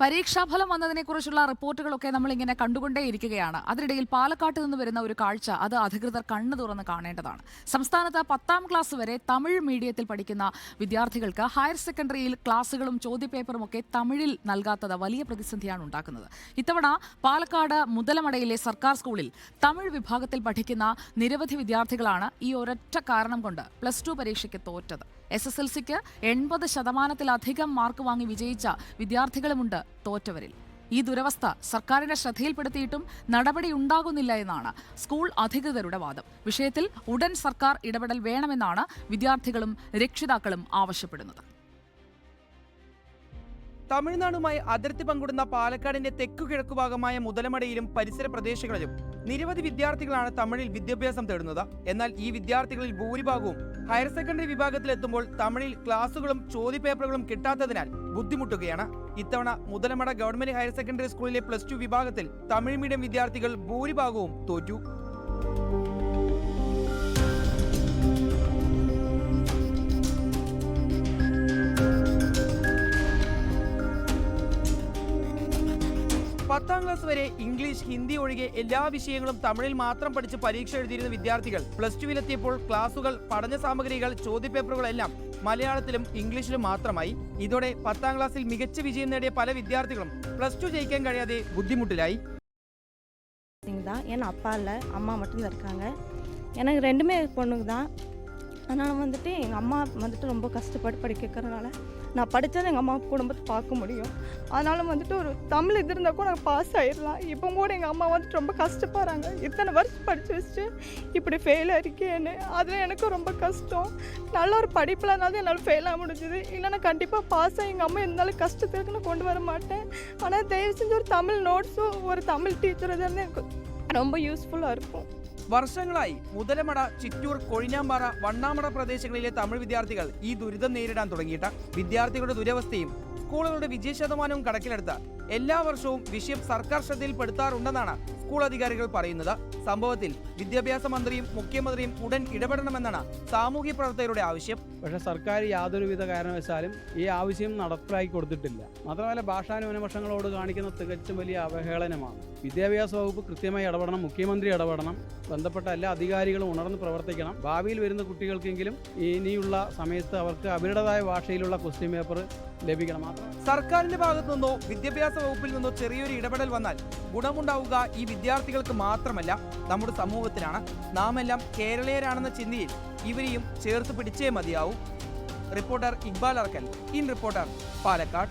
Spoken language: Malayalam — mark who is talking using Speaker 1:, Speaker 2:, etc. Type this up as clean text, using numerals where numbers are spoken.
Speaker 1: പരീക്ഷാഫലം വന്നതിനെക്കുറിച്ചുള്ള റിപ്പോർട്ടുകളൊക്കെ നമ്മളിങ്ങനെ കണ്ടുകൊണ്ടേയിരിക്കുകയാണ്. അതിനിടയിൽ പാലക്കാട്ട് നിന്ന് വരുന്ന ഒരു കാഴ്ച അത് അധികൃതർ കണ്ണു തുറന്ന് കാണേണ്ടതാണ്. സംസ്ഥാനത്ത് 10ാം ക്ലാസ് വരെ തമിഴ് മീഡിയത്തിൽ പഠിക്കുന്ന വിദ്യാർത്ഥികൾക്ക് ഹയർ സെക്കൻഡറിയിൽ ക്ലാസുകളും ചോദ്യപേപ്പറും ഒക്കെ തമിഴിൽ നൽകാത്തത് വലിയ പ്രതിസന്ധിയാണ് ഉണ്ടാക്കുന്നത്. ഇത്തവണ പാലക്കാട് മുതലമടയിലെ സർക്കാർ സ്കൂളിൽ തമിഴ് വിഭാഗത്തിൽ പഠിക്കുന്ന നിരവധി വിദ്യാർത്ഥികളാണ് ഈ ഒരൊറ്റ കാരണം കൊണ്ട് +2 പരീക്ഷയ്ക്ക് തോറ്റത്. SSLCക്ക് 80% മാർക്ക് വാങ്ങി വിജയിച്ച വിദ്യാർത്ഥികളുമുണ്ട് തോറ്റവരിൽ. ഈ ദുരവസ്ഥ സർക്കാരിന്റെ ശ്രദ്ധയിൽപ്പെടുത്തിയിട്ടും നടപടി ഉണ്ടാകുന്നില്ല എന്നാണ് സ്കൂൾ അധികൃതരുടെ വാദം. വിഷയത്തിൽ ഉടൻ സർക്കാർ ഇടപെടൽ വേണമെന്നാണ് വിദ്യാർത്ഥികളും രക്ഷിതാക്കളും ആവശ്യപ്പെടുന്നത്.
Speaker 2: തമിഴ്നാടുമായി അതിർത്തി പങ്കിടുന്ന പാലക്കാടിന്റെ തെക്കുകിഴക്കു ഭാഗമായ മുതലമടയിലും പരിസര പ്രദേശങ്ങളിലും നിരവധി വിദ്യാർത്ഥികളാണ് തമിഴിൽ വിദ്യാഭ്യാസം തേടുന്നത്. എന്നാൽ ഈ വിദ്യാർത്ഥികളിൽ ഭൂരിഭാഗവും ഹയർ സെക്കൻഡറി വിഭാഗത്തിലെത്തുമ്പോൾ തമിഴിൽ ക്ലാസുകളും ചോദ്യപേപ്പറുകളും കിട്ടാത്തതിനാൽ ബുദ്ധിമുട്ടുകയാണ്. ഇത്തവണ മുതലമട ഗവൺമെന്റ് ഹയർ സെക്കൻഡറി സ്കൂളിലെ +2 വിഭാഗത്തിൽ തമിഴ് മീഡിയം വിദ്യാർത്ഥികൾ ഭൂരിഭാഗവും തോറ്റു. പത്താം ക്ലാസ് വരെ ഇംഗ്ലീഷ്, ഹിന്ദി ഒഴികെ എല്ലാ വിഷയങ്ങളും തമിഴിൽ മാത്രം പഠിച്ച് പരീക്ഷ എഴുതിയിരുന്ന വിദ്യാർത്ഥികൾ +2-ലെത്തിയപ്പോൾ ക്ലാസുകൾ, പഠന സാമഗ്രികൾ, ചോദ്യപേപ്പറുകളെല്ലാം മലയാളത്തിലും ഇംഗ്ലീഷിലും മാത്രമായി. ഇതോടെ 10ാം ക്ലാസ്സിൽ മികച്ച വിജയം നേടിയ പല വിദ്യാർത്ഥികളും +2 ജയിക്കാൻ കഴിയാതെ ബുദ്ധിമുട്ടിലായി.
Speaker 3: என் அப்பா இல்லை, அம்மா மட்டும்தான் இருக்காங்க. எனக்கு 2மே பொண்ணுங்க தான். அதனால் வந்துட்டு எங்கள் அம்மா வந்துட்டு ரொம்ப கஷ்டப்பட்டு படிக்க வைக்கிறதுனால நான் படித்தது எங்கள் அம்மா குடும்பத்தை பார்க்க முடியும். அதனால் வந்துட்டு ஒரு தமிழ் இது இருந்தால் கூட நாங்கள் பாஸ் ஆகிடலாம். இப்போ கூட எங்கள் அம்மா வந்துட்டு ரொம்ப கஷ்டப்படுறாங்க. இத்தனை வருஷம் படித்து வச்சுட்டு இப்படி ஃபெயில் ஆகிருக்கேன்னு. அதில் எனக்கு ரொம்ப கஷ்டம். நல்ல ஒரு படிப்பில் இருந்தாலும் என்னால் ஃபெயில் ஆக முடிஞ்சுது. இல்லைன்னா கண்டிப்பாக பாஸ் ஆகி எங்கள் அம்மா இருந்தாலும் கஷ்டத்துக்கு நான் கொண்டு வர மாட்டேன். ஆனால் தயவு செஞ்சு ஒரு தமிழ் நோட்ஸும் ஒரு தமிழ் டீச்சர் இருந்தால் எனக்கு ரொம்ப യൂസ്ഫുള്ളാக இருக்கும்.
Speaker 2: വർഷങ്ങളായി മുതലമട, ചിറ്റൂർ, കൊഴിഞ്ഞാമ്പാറ, വണ്ണാമട പ്രദേശങ്ങളിലെ തമിഴ് വിദ്യാർത്ഥികൾ ഈ ദുരിതം നേരിടാൻ തുടങ്ങിയിട്ട് വിദ്യാർത്ഥികളുടെ ദുരവസ്ഥയും സ്കൂളുകളുടെ വിജയശതമാനവും കണക്കിലെടുത്ത് എല്ലാ വർഷവും വിഷയം സർക്കാർ ശ്രദ്ധയിൽപ്പെടുത്താറുണ്ടെന്നാണ് സ്കൂൾ അധികാരികൾ പറയുന്നത്. സംഭവത്തിൽ വിദ്യാഭ്യാസ മന്ത്രിയും മുഖ്യമന്ത്രിയും ഉടൻ ഇടപെടണമെന്നാണ് സാമൂഹ്യ പ്രവർത്തകരുടെ ആവശ്യം.
Speaker 4: പക്ഷേ സർക്കാർ യാതൊരുവിധ കാരണവശാലും ഈ ആവശ്യം നടപ്പിലാക്കി കൊടുത്തിട്ടില്ല. മാത്രമല്ല, ഭാഷാന്യൂനപക്ഷങ്ങളോട് കാണിക്കുന്ന തികച്ചും വലിയ അവഹേളനമാണ്. വിദ്യാഭ്യാസ വകുപ്പ് കൃത്യമായി ഇടപെടണം, മുഖ്യമന്ത്രി ഇടപെടണം, ബന്ധപ്പെട്ട എല്ലാ അധികാരികളും ഉണർന്ന് പ്രവർത്തിക്കണം. ഭാവിയിൽ വരുന്ന കുട്ടികൾക്കെങ്കിലും ഇനിയുള്ള സമയത്ത് അവർക്ക് അവരുടേതായ ഭാഷയിലുള്ള ക്വസ്റ്റ്യൻ പേപ്പർ ലഭിക്കണം.
Speaker 2: സർക്കാരിന്റെ ഭാഗത്തു നിന്നോ വിദ്യാഭ്യാസ വകുപ്പിൽ നിന്നോ ചെറിയൊരു ഇടപെടൽ വന്നാൽ ഗുണമുണ്ടാവുക ഈ വിദ്യാർത്ഥികൾക്ക് മാത്രമല്ല, നമ്മുടെ സമൂഹത്തിനാണ്. നാം എല്ലാം കേരളീയരാണെന്ന ചിന്തയിൽ ഇവരെയും ചേർത്ത് പിടിച്ചേ മതിയാവൂ. Reporter Iqbal Arkal, in reporter, Palakkad.